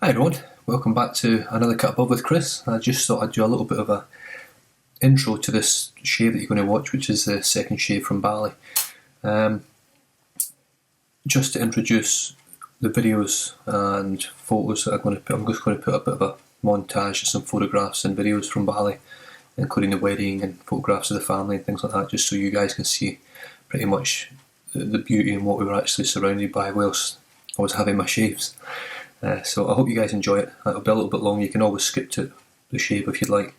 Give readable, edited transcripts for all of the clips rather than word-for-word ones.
Hi everyone, welcome back to another Cut Above with Chris. I just thought I'd do a little bit of a intro to this shave that you're going to watch, which is the second shave from Bali. Just to introduce the videos and photos that I'm just going to put a bit of a montage of some photographs and videos from Bali, including the wedding and photographs of the family and things like that, just so you guys can see pretty much the beauty and what we were actually surrounded by whilst I was having my shaves. So I hope you guys enjoy it. It'll be a little bit long. You can always skip to the shave if you'd like,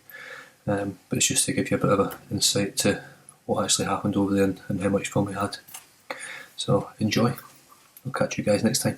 but it's just to give you a bit of an insight to what actually happened over there and how much fun we had. So enjoy. I'll catch you guys next time.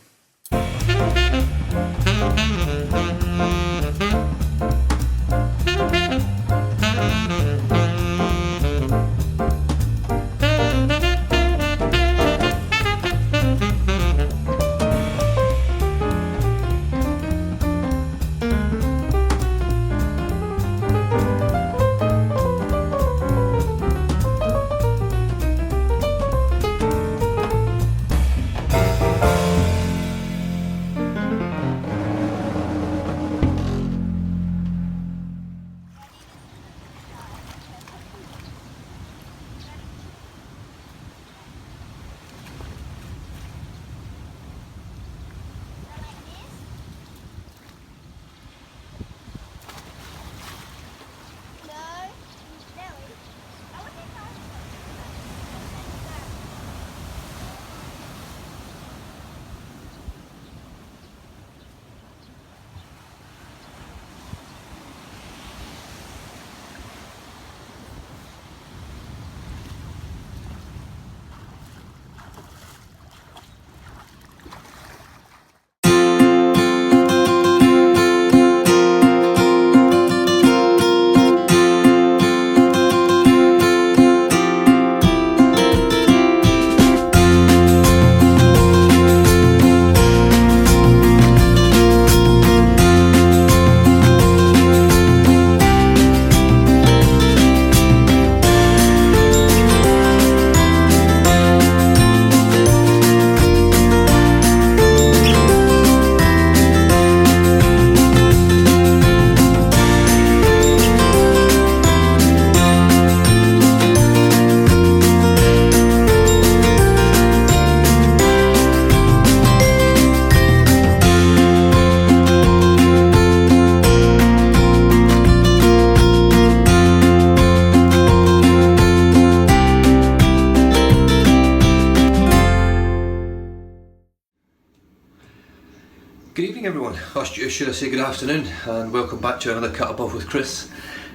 Good evening everyone, or should I say good afternoon, and welcome back to another Cut Above with Chris.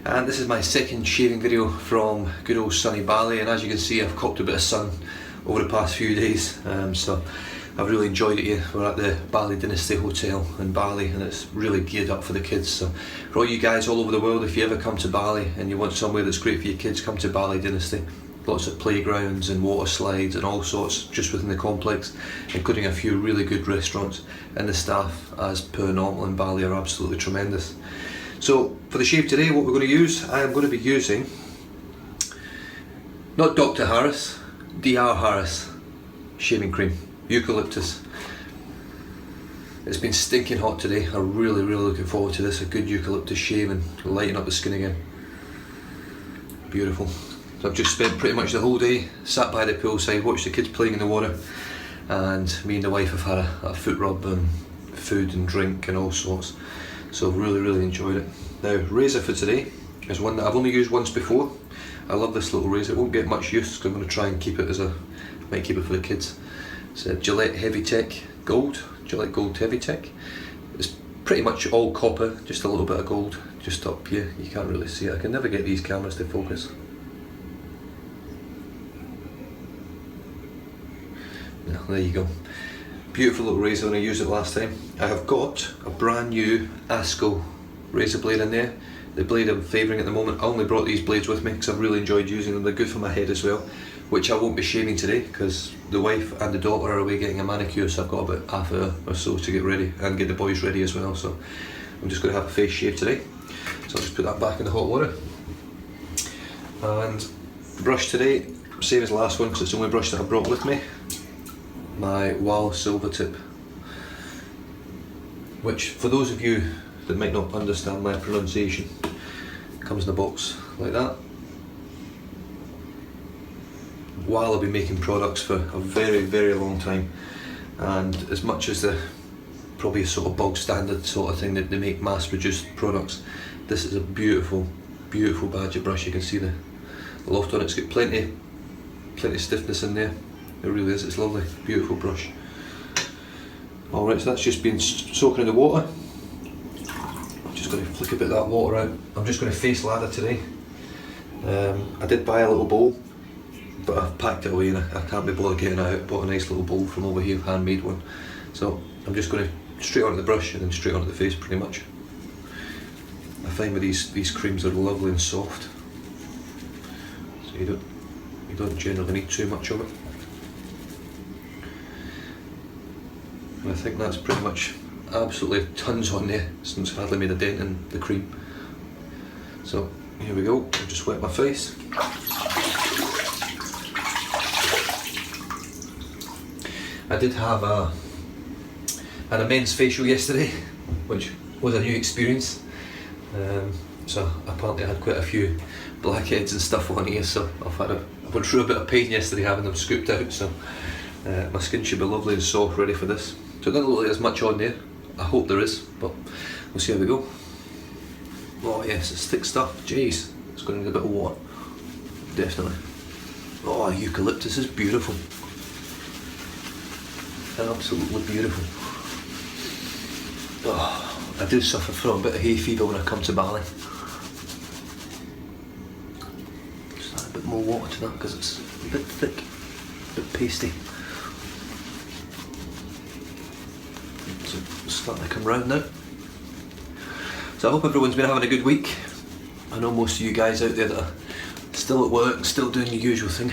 And this is my second shaving video from good old sunny Bali, and as you can see I've copped a bit of sun over the past few days, so I've really enjoyed it here. We're at the Bali Dynasty Hotel in Bali and it's really geared up for the kids. So for all you guys all over the world, if you ever come to Bali and you want somewhere that's great for your kids, come to Bali Dynasty. Lots of playgrounds and water slides and all sorts just within the complex, including a few really good restaurants, and the staff, as per normal in Bali, are absolutely tremendous. So for the shave today, what we're going to use, I am going to be using not Dr. Harris, D R Harris shaving cream, Eucalyptus. It's been stinking hot today. I'm really looking forward to this, a good eucalyptus shave and lighten up the skin again. Beautiful. So I've just spent pretty much the whole day sat by the poolside, watched the kids playing in the water, and me and the wife have had a foot rub and food and drink and all sorts. So I've really enjoyed it. Now, razor for today is one that I've only used once before. I love this little razor. It won't get much use because I'm going to try and keep it might keep it for the kids. It's a Gillette Heavy Tech Gold, Gillette Gold Heavy Tech. It's pretty much all copper, just a little bit of gold just up here. You can't really see it. I can never get these cameras to focus. Yeah, there you go. Beautiful little razor when I used it last time. I have got a brand new Asco razor blade in there. The blade I'm favouring at the moment, I only brought these blades with me because I've really enjoyed using them. They're good for my head as well, which I won't be shaving today because the wife and the daughter are away getting a manicure, so I've got about half an hour or so to get ready and get the boys ready as well. So I'm just going to have a face shave today. So I'll just put that back in the hot water. And brush today, same as the last one because it's the only brush that I brought with me. My Wow Silver Tip which for those of you that might not understand my pronunciation, comes in a box like that. While I've been making products for a very long time, and as much as the probably a sort of bog standard sort of thing that they make mass produced products, this is a beautiful badger brush. You can see the loft on it. It's got plenty of stiffness in there. It really is. It's lovely, beautiful brush. Alright, so that's just been soaking in the water. I'm just going to flick a bit of that water out. I'm just going to face lather today. I did buy a little bowl, but I've packed it away and I can't be bothered getting it out. Bought a nice little bowl from over here, handmade one. So I'm just going to straight onto the brush and then straight onto the face pretty much. I find with these creams are lovely and soft, so you don't generally need too much of it. And I think that's pretty much absolutely tons on there, since I've hardly made a dent in the cream. So here we go, I'll just wet my face. I did have had a men's facial yesterday, which was a new experience. So apparently I had quite a few blackheads and stuff on here, so I went through a bit of pain yesterday having them scooped out, so my skin should be lovely and soft ready for this. So it doesn't look like there's much on there. I hope there is, but we'll see how we go. Oh yes, it's thick stuff. Jeez, it's going to need a bit of water. Definitely. Oh, eucalyptus is beautiful. Absolutely beautiful. Oh, I do suffer from a bit of hay fever when I come to Bali. Just add a bit more water to that because it's a bit thick, a bit pasty. So it's starting to come round now. So I hope everyone's been having a good week. I know most of you guys out there that are still at work and still doing the usual thing.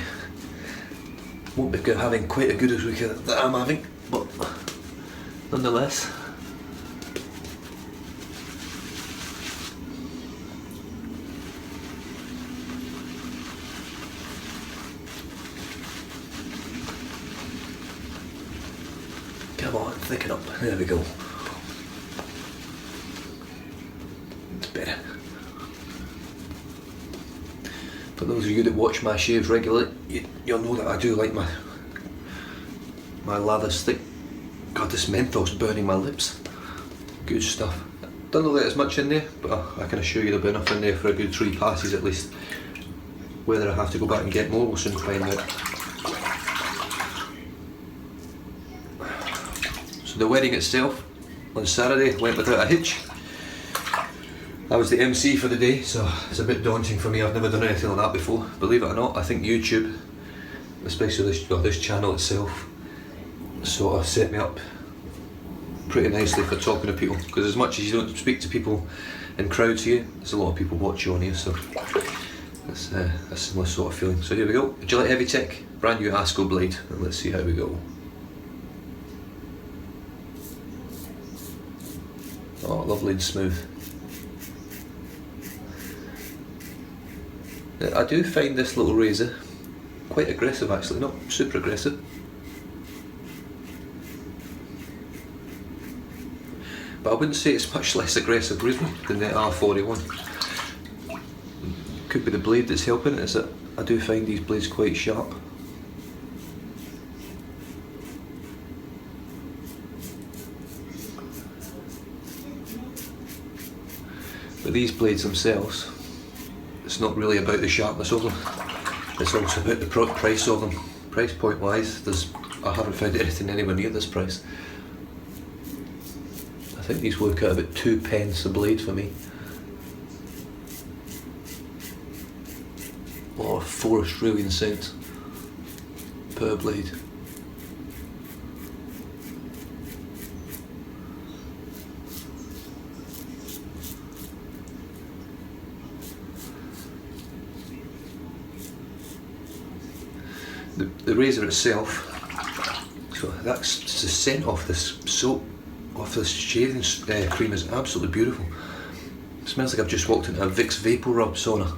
Won't be having quite a good week that I'm having, but nonetheless. Come on, thicken up. There we go. It's better. For those of you that watch my shaves regularly, you'll know that I do like my lathers thick. God, this menthol's burning my lips. Good stuff. Don't look like there's much in there, but I can assure you there'll be enough in there for a good 3 passes at least. Whether I have to go back and get more, we'll soon find out. So the wedding itself on Saturday went without a hitch. I was the MC for the day, so it's a bit daunting for me. I've never done anything like that before. Believe it or not, I think YouTube, especially this channel itself, sort of set me up pretty nicely for talking to people. Because as much as you don't speak to people in crowds here, there's a lot of people watch you on here, so it's a similar sort of feeling. So here we go, Gillette Heavy Tech, brand new Asco blade, and let's see how we go. Oh, lovely and smooth. I do find this little razor quite aggressive actually, not super aggressive. But I wouldn't say it's much less aggressive really than the R41. Could be the blade that's helping it, is that I do find these blades quite sharp. But these blades themselves, it's not really about the sharpness of them, it's also about the price of them. Price point wise, I haven't found anything anywhere near this price. I think these work out about 2 pence a blade for me. Or 4 Australian cents per blade. The razor itself, so that's the scent off this soap, off this shaving cream is absolutely beautiful. It smells like I've just walked into a Vicks Vapor Rub sauna.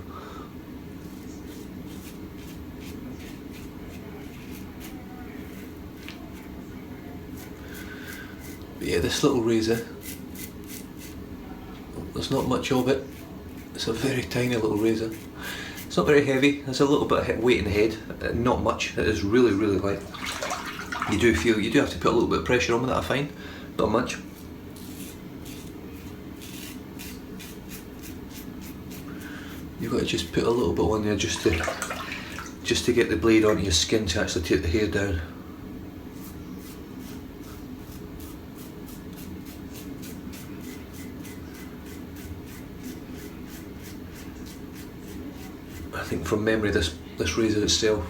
But yeah, this little razor there's not much of it. It's a very tiny little razor. It's not very heavy, there's a little bit of weight in the head, not much. It is really, really light. You do have to put a little bit of pressure on with it, I find. Not much. You've got to just put a little bit on there just to get the blade onto your skin to actually take the hair down. I think from memory this razor itself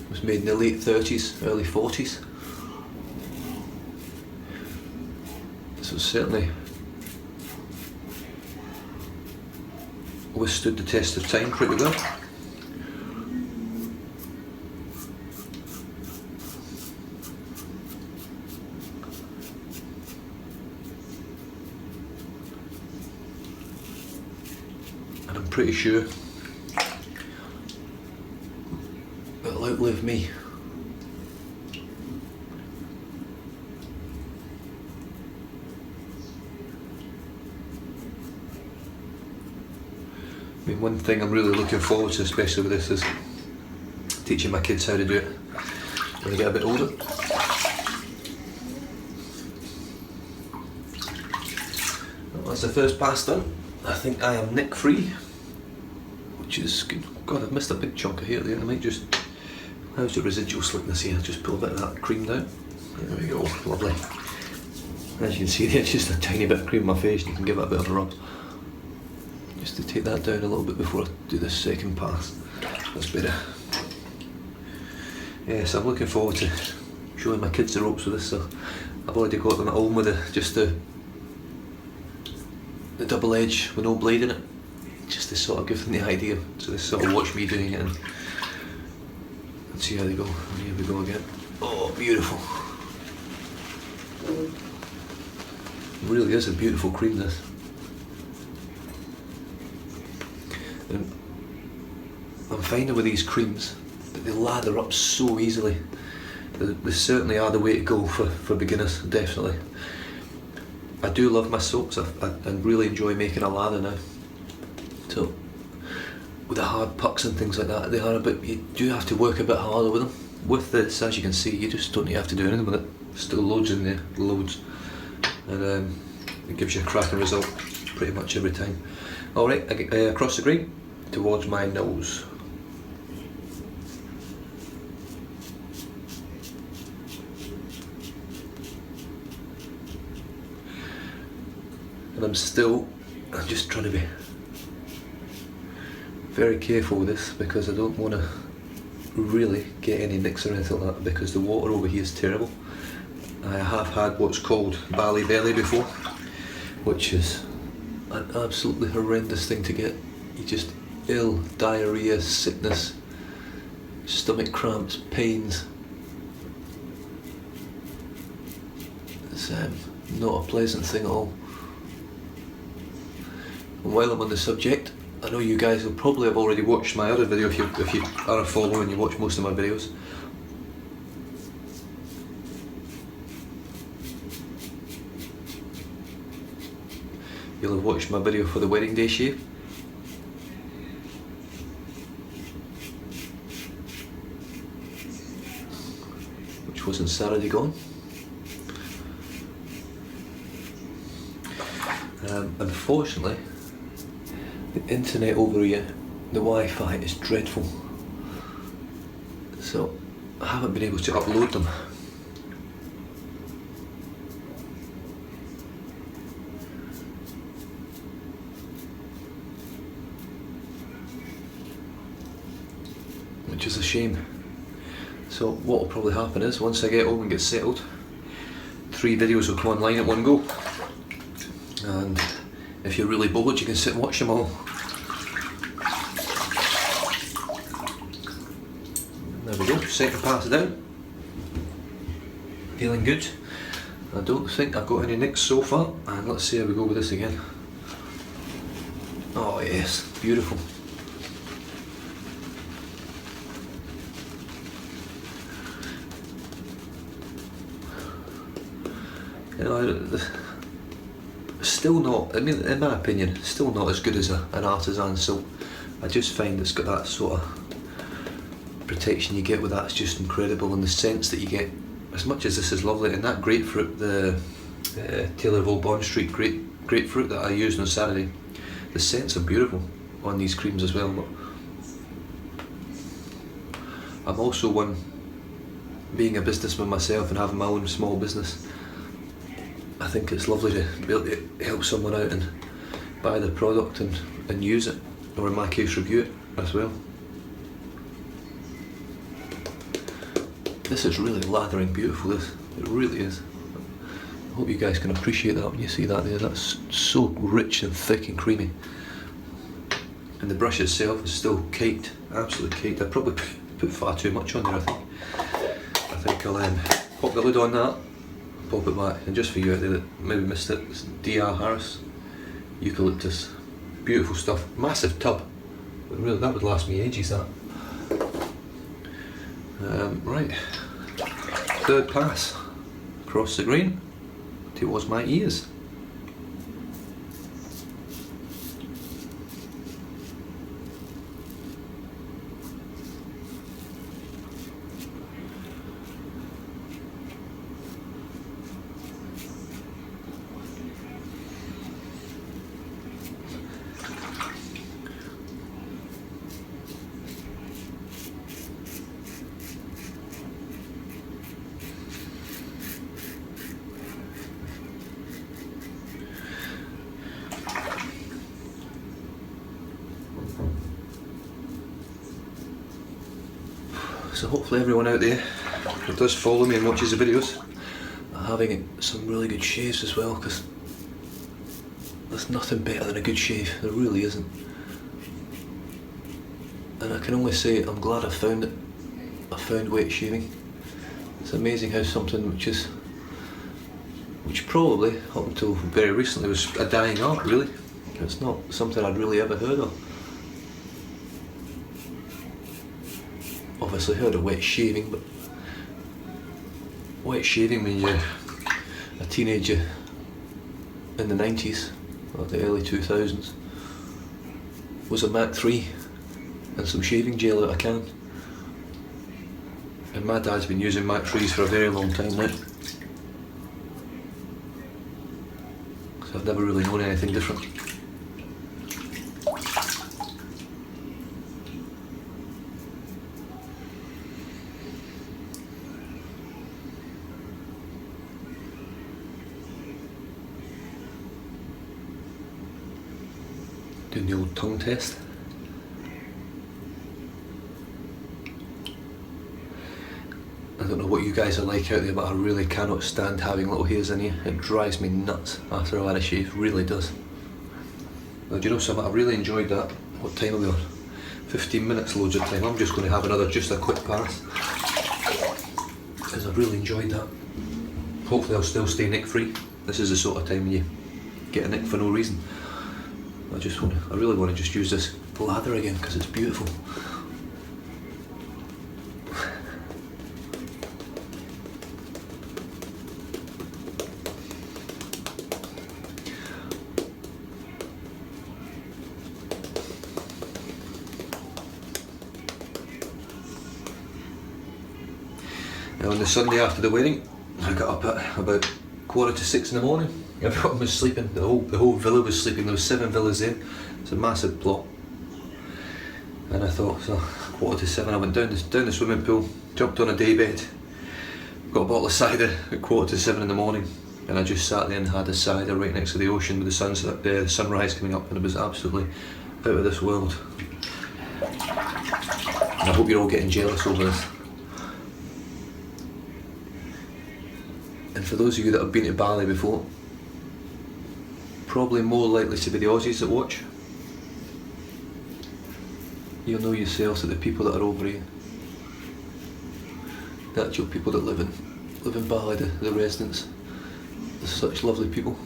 was made in the late 30s, early 40s. So certainly withstood the test of time pretty well. And I'm pretty sure it'll outlive me. I mean, one thing I'm really looking forward to, especially with this, is teaching my kids how to do it when they get a bit older. Well, that's the first pass done. I think I am nick free, which is good. God, I've missed a big chunk of hair there. I might just, how's the residual slickness here? Just pull a bit of that cream down. There we go, lovely. As you can see there, just a tiny bit of cream on my face, and you can give it a bit of a rub. Just to take that down a little bit before I do this second pass. That's better. Yes, I'm looking forward to showing my kids the ropes with this. So I've already got them at home with the double edge with no blade in it, just to sort of give them the idea. So they sort of watch me doing it and see how they go. And here we go again. Oh, beautiful. It really is a beautiful cream, this. And I'm finding with these creams that they lather up so easily. They certainly are the way to go for beginners, definitely. I do love my soaps. I really enjoy making a lather now. So with the hard pucks and things like that, they are a bit, you do have to work a bit harder with them. With this, as you can see, you just don't have to do anything with it. Still loads in there, loads. And it gives you a cracking result pretty much every time. Alright, across the green towards my nose. And I'm just trying to be very careful with this, because I don't want to really get any nicks or anything like that, because the water over here is terrible. I have had what's called Bali belly before, which is an absolutely horrendous thing to get. You just ill, diarrhea, sickness, stomach cramps, pains. It's not a pleasant thing at all. And while I'm on the subject, I know you guys will probably have already watched my other video if you are a follower and you watch most of my videos. You'll have watched my video for the wedding day shave. Which was on Saturday gone. Unfortunately, the internet over here, the Wi-Fi is dreadful. So I haven't been able to upload them. Which is a shame. So what will probably happen is, once I get home and get settled, 3 videos will come online at one go. And if you're really bored, you can sit and watch them all. There we go, second pass down. Feeling good. I don't think I've got any nicks so far, and let's see how we go with this again. Oh yes, beautiful. You know, still not, I mean, in my opinion, still not as good as an artisan silk. I just find it's got that sort of protection you get with that. It's just incredible, and the scents that you get, as much as this is lovely, and that grapefruit, the Taylorville Bond Street grapefruit that I used on Saturday, the scents are beautiful on these creams as well. But I'm also one, being a businessman myself and having my own small business, I think it's lovely to be able to help someone out and buy the product and use it, or in my case review it as well. This is really lathering beautiful, this, it really is. I hope you guys can appreciate that when you see that there. That's so rich and thick and creamy. And the brush itself is still caked, absolutely caked. I probably put far too much on there, I think I'll pop the lid on that, pop it back, and just for you out there that maybe missed it, it's D R Harris Eucalyptus. Beautiful stuff, massive tub. Really, that would last me ages, that. Right, third pass across the grain towards my ears. So hopefully everyone out there who does follow me and watches the videos are having some really good shaves as well, because there's nothing better than a good shave, there really isn't. And I can only say I'm glad I found it. I found wet shaving. It's amazing how something which probably up until very recently was a dying art, really. It's not something I'd really ever heard of. Obviously heard of wet shaving, but wet shaving when you're a teenager in the 90s or the early 2000s was a Mach 3 and some shaving gel out of a can. And my dad's been using Mach 3s for a very long time now, so I've never really known anything different. Doing the old tongue test. I don't know what you guys are like out there, but I really cannot stand having little hairs in here. It drives me nuts after I've had a shave, really does. Now, do you know something? I really enjoyed that. What time are we on? 15 minutes, loads of time. I'm just going to have just a quick pass, because I've really enjoyed that. Hopefully I'll still stay nick free. This is the sort of time when you get a nick for no reason. I really want to just use this lather again because it's beautiful. Now on the Sunday after the wedding, I got up at about 5:45 in the morning. Everyone was sleeping, the whole villa was sleeping. There was 7 villas there. It's a massive plot. And I thought, so 7:15 I went down the swimming pool, jumped on a day bed, got a bottle of cider at 7:15 in the morning, and I just sat there and had a cider right next to the ocean with the sunrise coming up, and it was absolutely out of this world. And I hope you're all getting jealous over this. And for those of you that have been to Bali before, probably more likely to be the Aussies that watch. You'll know yourselves that the people that are over here, the actual people that live in Bali, the residents, they're such lovely people.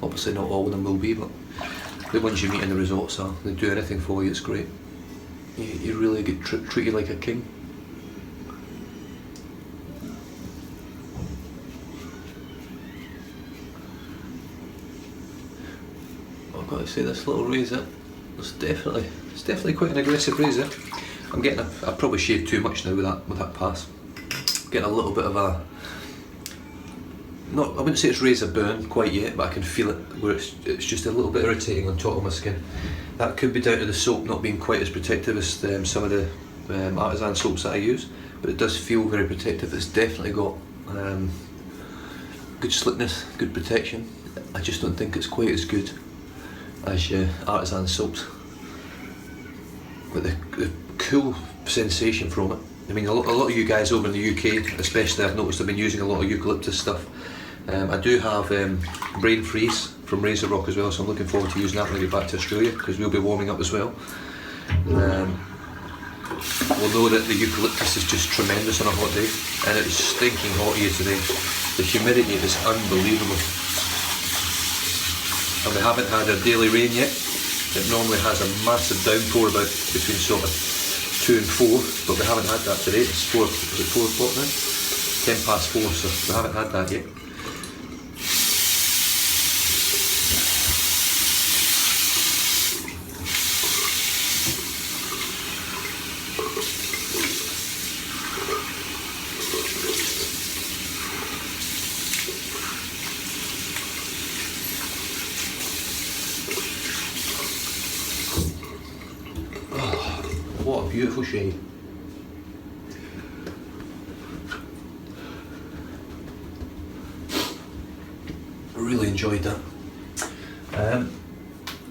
Obviously not all of them will be, but the ones you meet in the resorts are, they do anything for you, it's great. You really get treated like a king. let's say this little razor, it's definitely quite an aggressive razor. I'm getting I probably shaved too much now with that pass. Getting a little bit of a, I wouldn't say it's razor burn quite yet, but I can feel it where it's just a little bit irritating on top of my skin. That could be down to the soap not being quite as protective as some of the artisan soaps that I use, but it does feel very protective. It's definitely got good slickness, good protection. I just don't think it's quite as good as your artisan soaps. But the cool sensation from it. I mean, a lot of you guys over in the UK, especially, I've noticed have been using a lot of eucalyptus stuff. I do have Brain Freeze from Razor Rock as well, so I'm looking forward to using that when I get back to Australia, because we'll be warming up as well. Although the eucalyptus is just tremendous on a hot day, and it's stinking hot here today. The humidity is unbelievable. And we haven't had a daily rain yet. It normally has a massive downpour about between sort of 2 and 4, but we haven't had that today. It's 4 o'clock now? 10 past 4, so we haven't had that yet. What a beautiful shade. I really enjoyed that.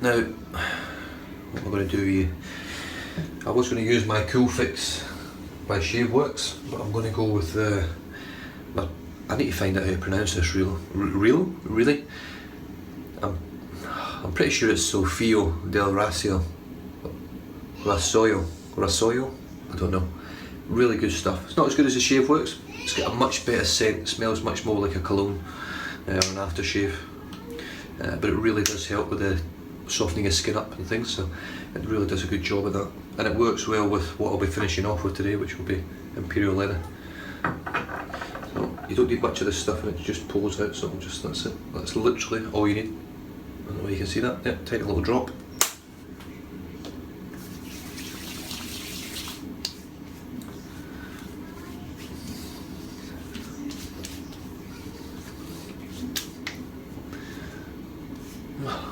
Now, what am I going to do here? I was going to use my Cool Fix by Shave Works, but I'm going to go with I need to find out how to pronounce this really? I'm pretty sure it's Sofio del Rasoio, I don't know. Really good stuff. It's not as good as the Shave Works. It's got a much better scent. It smells much more like a cologne or an aftershave. But it really does help with the softening of skin up and things, so it really does a good job of that. And it works well with what I'll be finishing off with today, which will be Imperial Leather. So you don't need much of this stuff, and it just pulls out, so that's it. That's literally all you need. I don't know if you can see that. Yeah, tiny little drop.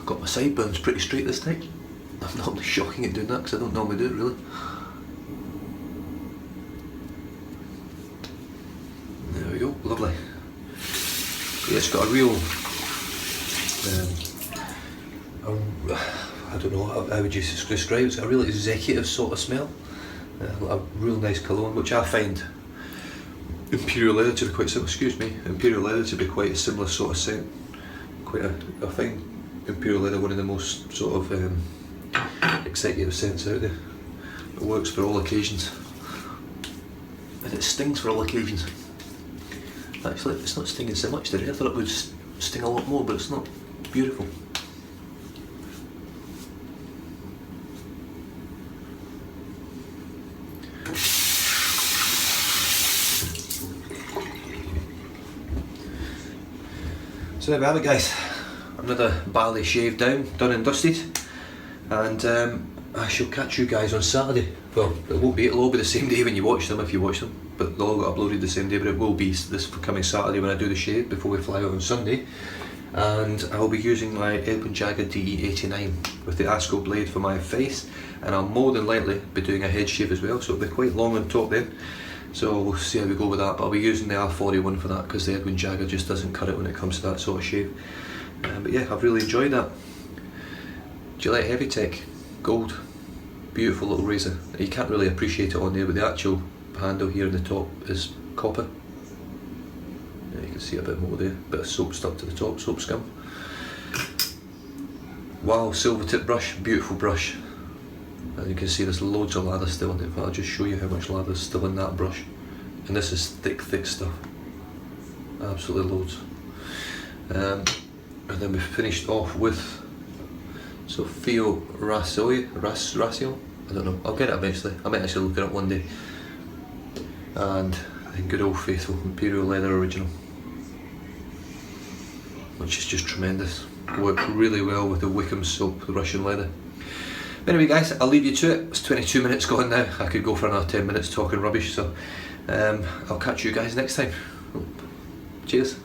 Got my sideburns pretty straight this time. I'm normally shocking at doing that because I don't normally do it really. There we go, lovely. Yeah, it's got a real, I don't know, how would you describe it? It's got a real executive sort of smell. A real nice cologne, which I find Imperial Leather to be quite similar, Imperial Leather to be quite a similar sort of scent. I find Imperial Leather one of the most sort of executive scents out there. It works for all occasions. And it stings for all occasions. Actually, it's not stinging so much today. I thought it would sting a lot more, but it's not. Beautiful. So there we have it, guys. Another Bali shave done and dusted, and I shall catch you guys on Saturday. Well, it'll all be the same day when you watch them, if you watch them, but they'll all get uploaded the same day, but it will be this coming Saturday when I do the shave before we fly out on Sunday. And I'll be using my Edwin Jagger DE89 with the Asco blade for my face, and I'll more than likely be doing a head shave as well, so it'll be quite long on top then. So we'll see how we go with that, but I'll be using the R41 for that because the Edwin Jagger just doesn't cut it when it comes to that sort of shave. But yeah, I've really enjoyed that. Gillette Heavy Tech Gold, beautiful little razor. You can't really appreciate it on there, but the actual handle here on the top is copper. Yeah, you can see a bit more there, bit of soap stuck to the top, soap scum. Wow, silver tip brush, beautiful brush. And you can see there's loads of lather still in it, but I'll just show you how much lather is still in that brush. And this is thick stuff, absolutely loads. And then we finished off with Sofio Rasoio, I don't know, I'll get it eventually, I might actually look it up one day. And good old faithful Imperial Leather Original, which is just tremendous. work really well with the Wickham soap, the Russian leather. Anyway guys, I'll leave you to it. It's 22 minutes gone now. I could go for another 10 minutes talking rubbish, so I'll catch you guys next time. Cheers.